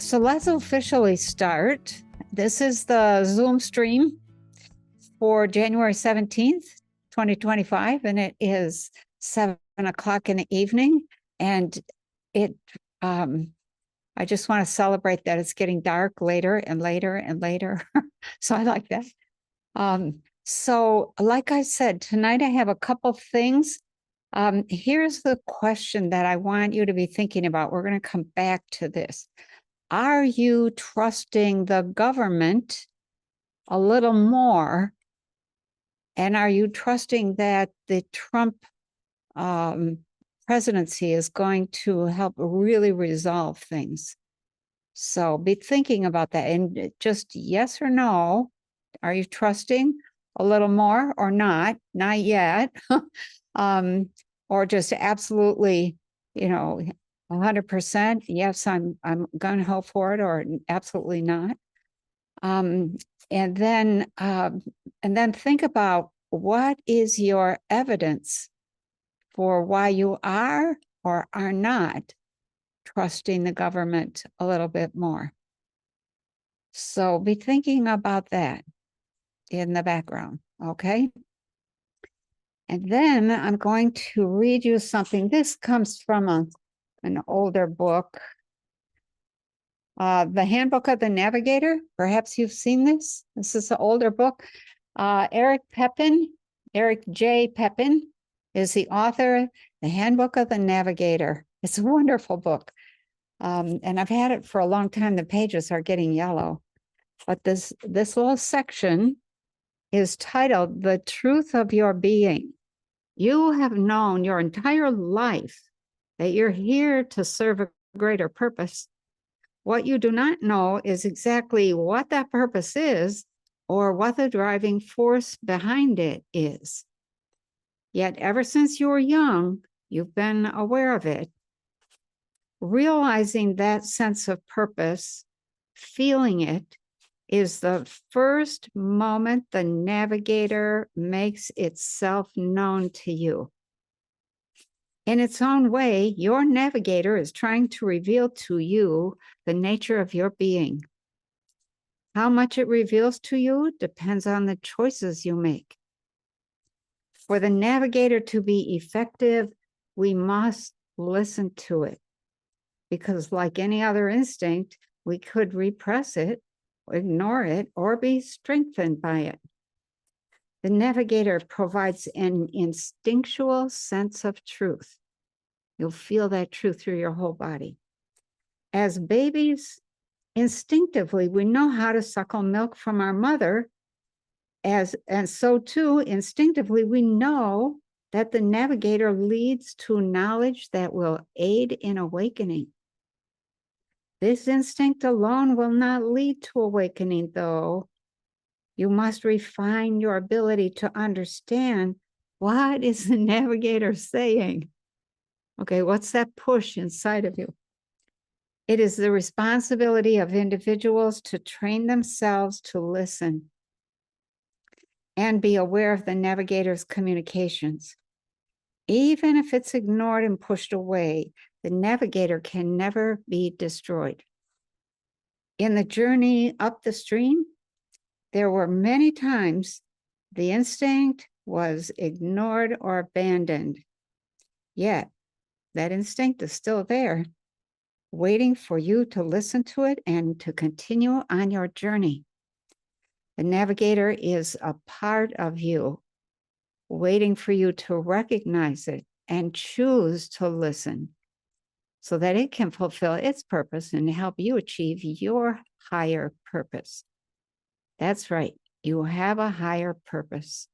So let's officially start. This is the Zoom stream for January 17th, 2025, and it is 7 o'clock in the evening. And I just want to celebrate that it's getting dark later and later and later. So I like that. So like I said, tonight I have a couple things. Here's the question that I want you to be thinking about. We're going to come back to this. Are you trusting the government a little more? And are you trusting that the Trump presidency is going to help really resolve things? So be thinking about that. And just yes or no, are you trusting a little more or not? Not yet. Or just absolutely, 100%. Yes, I'm gung-ho for it, or absolutely not. And then think about what is your evidence for why you are or are not trusting the government a little bit more. So be thinking about that in the background, okay? And then I'm going to read you something. This comes from an older book, The Handbook of the Navigator. Perhaps you've seen this. This is an older book. Eric J. Pepin is the author, The Handbook of the Navigator. It's a wonderful book. And I've had it for a long time. The pages are getting yellow. But this little section is titled, The Truth of Your Being. You have known your entire life that you're here to serve a greater purpose. What you do not know is exactly what that purpose is or what the driving force behind it is. Yet ever since you were young, you've been aware of it. Realizing that sense of purpose, feeling it, is the first moment the navigator makes itself known to you. In its own way, your navigator is trying to reveal to you the nature of your being. How much it reveals to you depends on the choices you make. For the navigator to be effective, we must listen to it, because like any other instinct, we could repress it, ignore it, or be strengthened by it. The navigator provides an instinctual sense of truth. You'll feel that truth through your whole body. As babies, instinctively, we know how to suckle milk from our mother, and so too, instinctively, we know that the navigator leads to knowledge that will aid in awakening. This instinct alone will not lead to awakening, though. You must refine your ability to understand what is the navigator saying. Okay, what's that push inside of you? It is the responsibility of individuals to train themselves to listen and be aware of the navigator's communications. Even if it's ignored and pushed away, the navigator can never be destroyed. In the journey up the stream, there were many times the instinct was ignored or abandoned. Yet, that instinct is still there, waiting for you to listen to it and to continue on your journey. The navigator is a part of you, waiting for you to recognize it and choose to listen so that it can fulfill its purpose and help you achieve your higher purpose. That's right, you have a higher purpose.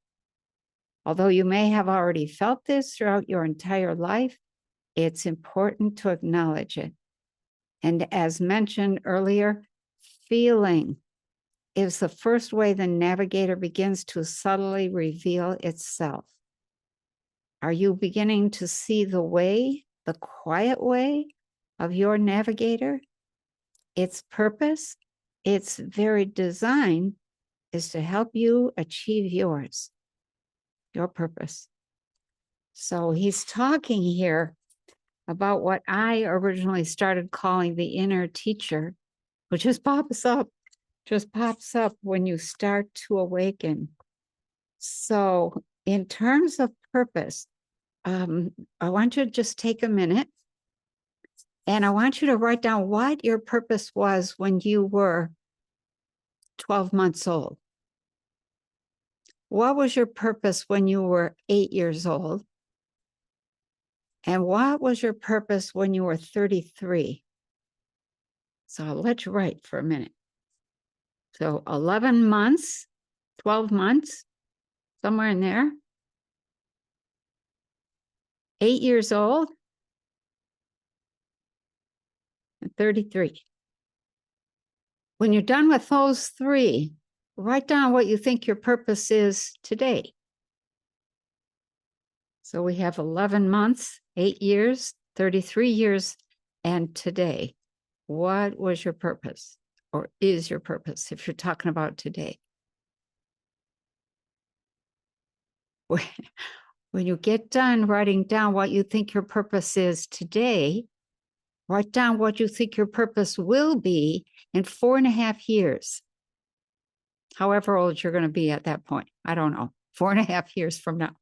Although you may have already felt this throughout your entire life, it's important to acknowledge it. And as mentioned earlier, feeling is the first way the navigator begins to subtly reveal itself. Are you beginning to see the way, the quiet way of your navigator? Its purpose, its very design, is to help you achieve your purpose. So he's talking here about what I originally started calling the inner teacher, It just pops up when you start to awaken. So, in terms of purpose, I want you to just take a minute and I want you to write down what your purpose was when you were 12 months old. What was your purpose when you were 8 years old? And what was your purpose when you were 33? So I'll let you write for a minute. So 11 months, 12 months, somewhere in there. 8 years old and 33. When you're done with those three, write down what you think your purpose is today. So we have 11 months, 8 years, 33 years, and today. What was your purpose or is your purpose if you're talking about today? When you get done writing down what you think your purpose is today, write down what you think your purpose will be in 4.5 years. However old you're going to be at that point. I don't know. 4.5 years from now.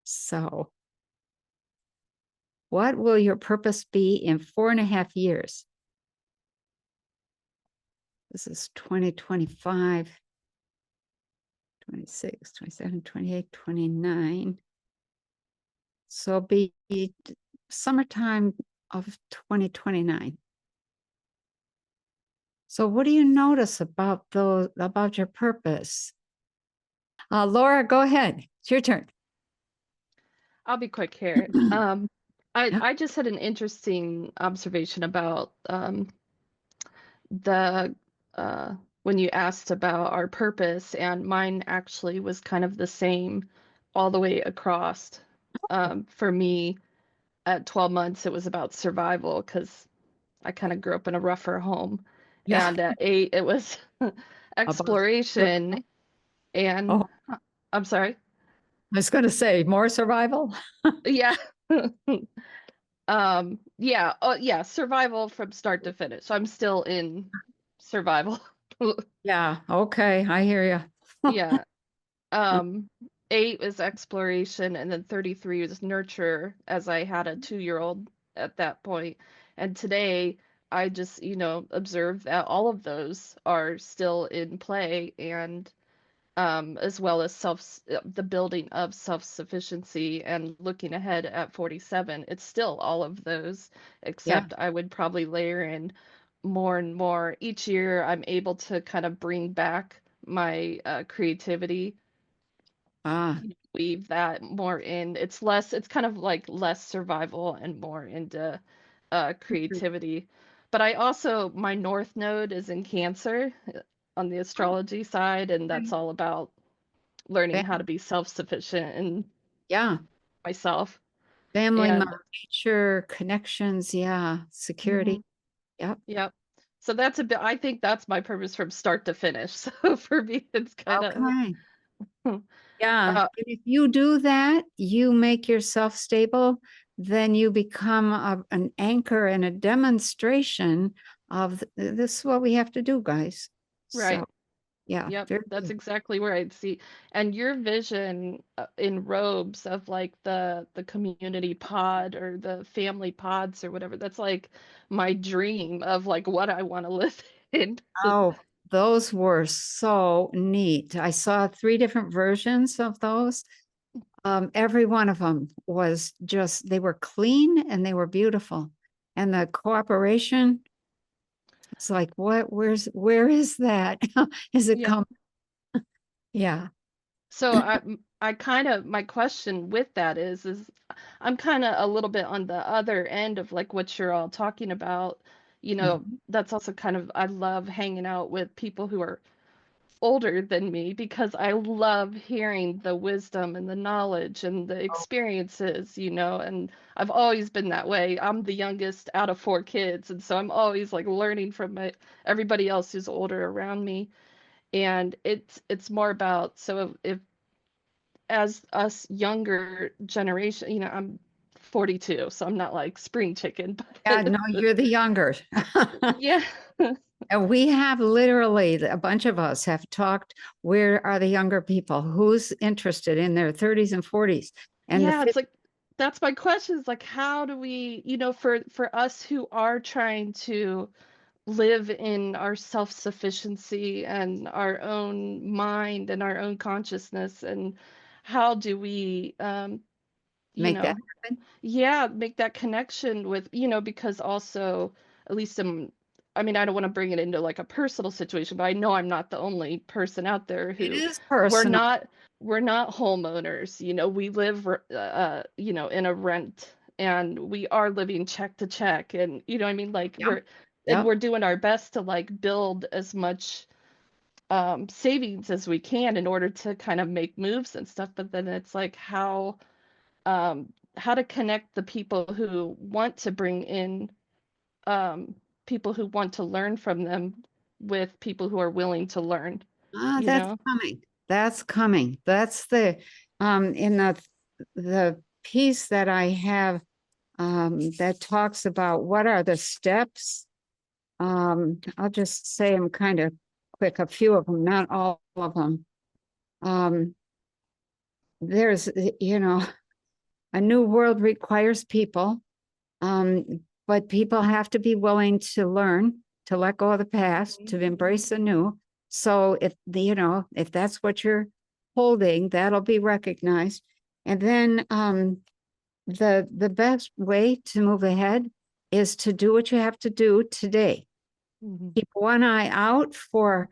So, what will your purpose be in 4.5 years? This is 2025, 26, 27, 28, 29. So be summertime of 2029. So what do you notice about your purpose? Laura, go ahead. It's your turn. I'll be quick here. Yeah. I just had an interesting observation about the when you asked about our purpose, and mine actually was kind of the same all the way across. For me, at 12 months, it was about survival because I kind of grew up in a rougher home, Yeah. and at 8, it was About, exploration. And oh, I'm sorry. I was going to say more survival. Yeah. Yeah, survival from start to finish. So I'm still in survival. Yeah. Okay. I hear you. Yeah. Um, 8 was exploration, and then 33 was nurture, as I had a 2-year-old at that point. And today, I just, observe that all of those are still in play, and as well as the building of self-sufficiency and looking ahead at 47. It's still all of those, Yeah. except I would probably layer in more and more. Each year, I'm able to kind of bring back my creativity, Ah. weave that more in. It's kind of like less survival and more into creativity. But I also, my North Node is in Cancer on the astrology side, and that's all about learning how to be self-sufficient in Yeah. myself. Family, And mother nature, connections. Yeah. Security. mhm, Yep. yep. So that's a bit, I think that's my purpose from start to finish. So for me, it's kind of, Okay. Yeah. uh, If you do that, you make yourself stable, then you become an anchor and a demonstration of this is what we have to do, guys. So, right. yeah, Yep, very that's good. exactly where I'd see. And your vision in robes of like the community pod or the family pods or whatever, that's like my dream of like what I want to live in. Oh, those were so neat. I saw 3 different versions of those. Every one of them was just, they were clean and they were beautiful. And the cooperation, it's like, where is that? Is it Yeah. come? Yeah. So I kind of my question with that is I'm kind of a little bit on the other end of like what you're all talking about. Mhm. That's also kind of I love hanging out with people who are older than me because I love hearing the wisdom and the knowledge and the experiences, and I've always been that way. I'm the youngest out of 4 kids, and so I'm always like learning from everybody else who's older around me. And it's more about so if as us younger generation, I'm 42, so I'm not like spring chicken, Yeah, but no, you're the younger. yeah. And we have literally, a bunch of us have talked, where are the younger people? Who's interested in their 30s and 40s and the Yeah, 50s? it's like that's my question is like how do we, for us who are trying to live in our self-sufficiency and our own mind and our own consciousness, and how do we you Make that know happen. yeah, make that connection with, because also, at least I mean, I don't want to bring it into like a personal situation, but I know I'm not the only person out there It who is we're personal. not we're not homeowners, we live in a rent, and we are living check to check, and I mean, like Yep. we're Yep. doing our best to like build as much savings as we can in order to kind of make moves and stuff, but then it's like how to connect the people who want to bring in people who want to learn from them with people who are willing to learn, Ah, you that's know? coming. That's coming. That's in the piece that I have that talks about what are the steps. I'll just say them kind of quick, a few of them, not all of them. Um, there's, you know, a new world requires people, um, but people have to be willing to learn, to let go of the past, to embrace the new. So if that's what you're holding, that'll be recognized. And then the best way to move ahead is to do what you have to do today. Mhm. Keep one eye out for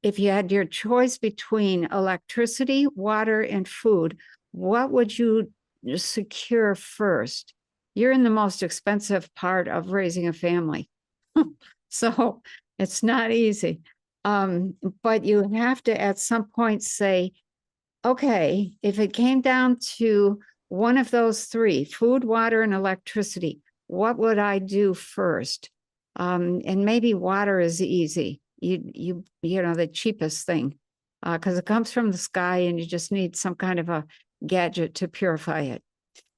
if you had your choice between electricity, water, and food, what would you secure first? You're in the most expensive part of raising a family. So it's not easy. But you have to at some point say, okay, if it came down to one of those three, food, water, and electricity, what would I do first? And maybe water is easy. You know, the cheapest thing, because it comes from the sky and you just need some kind of a gadget to purify it.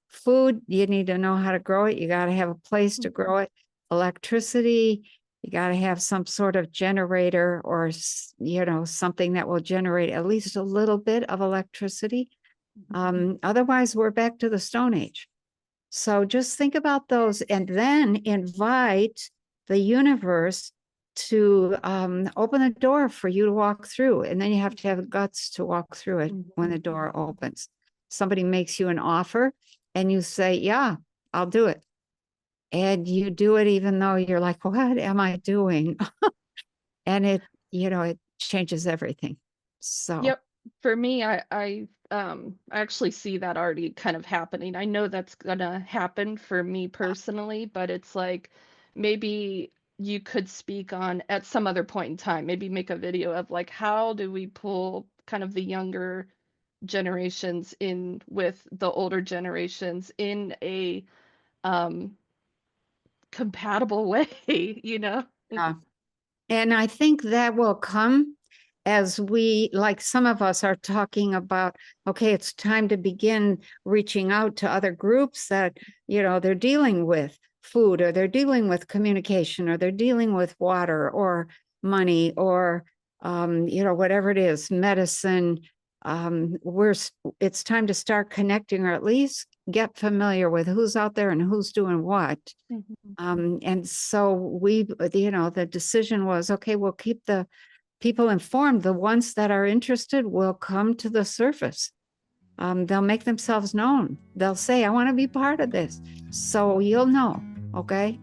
Food, you need to know how to grow it. You got to have a place to grow it. Electricity, you got to have some sort of generator or, something that will generate at least a little bit of electricity. Otherwise, we're back to the Stone Age. So just think about those and then invite the universe to open the door for you to walk through. And then you have to have the guts to walk through it when the door opens. Somebody makes you an offer and you say, yeah, I'll do it. And you do it even though you're like, what am I doing? And it changes everything. So, Yep. For me, I actually see that already kind of happening. I know that's gonna happen for me personally, but it's like maybe you could speak on at some other point in time, maybe make a video of like how do we pull kind of the younger generations in with the older generations in a um compatible way, you know? yeah. And I think that will come as like some of us are talking about, okay, it's time to begin reaching out to other groups that, they're dealing with food or they're dealing with communication or they're dealing with water or money or, whatever it is, medicine. It's time to start connecting or at least get familiar with who's out there and who's doing what. Mhm. And so the decision was, okay, we'll keep the people informed. The ones that are interested will come to the surface. They'll make themselves known. They'll say, I want to be part of this. So you'll know. Okay.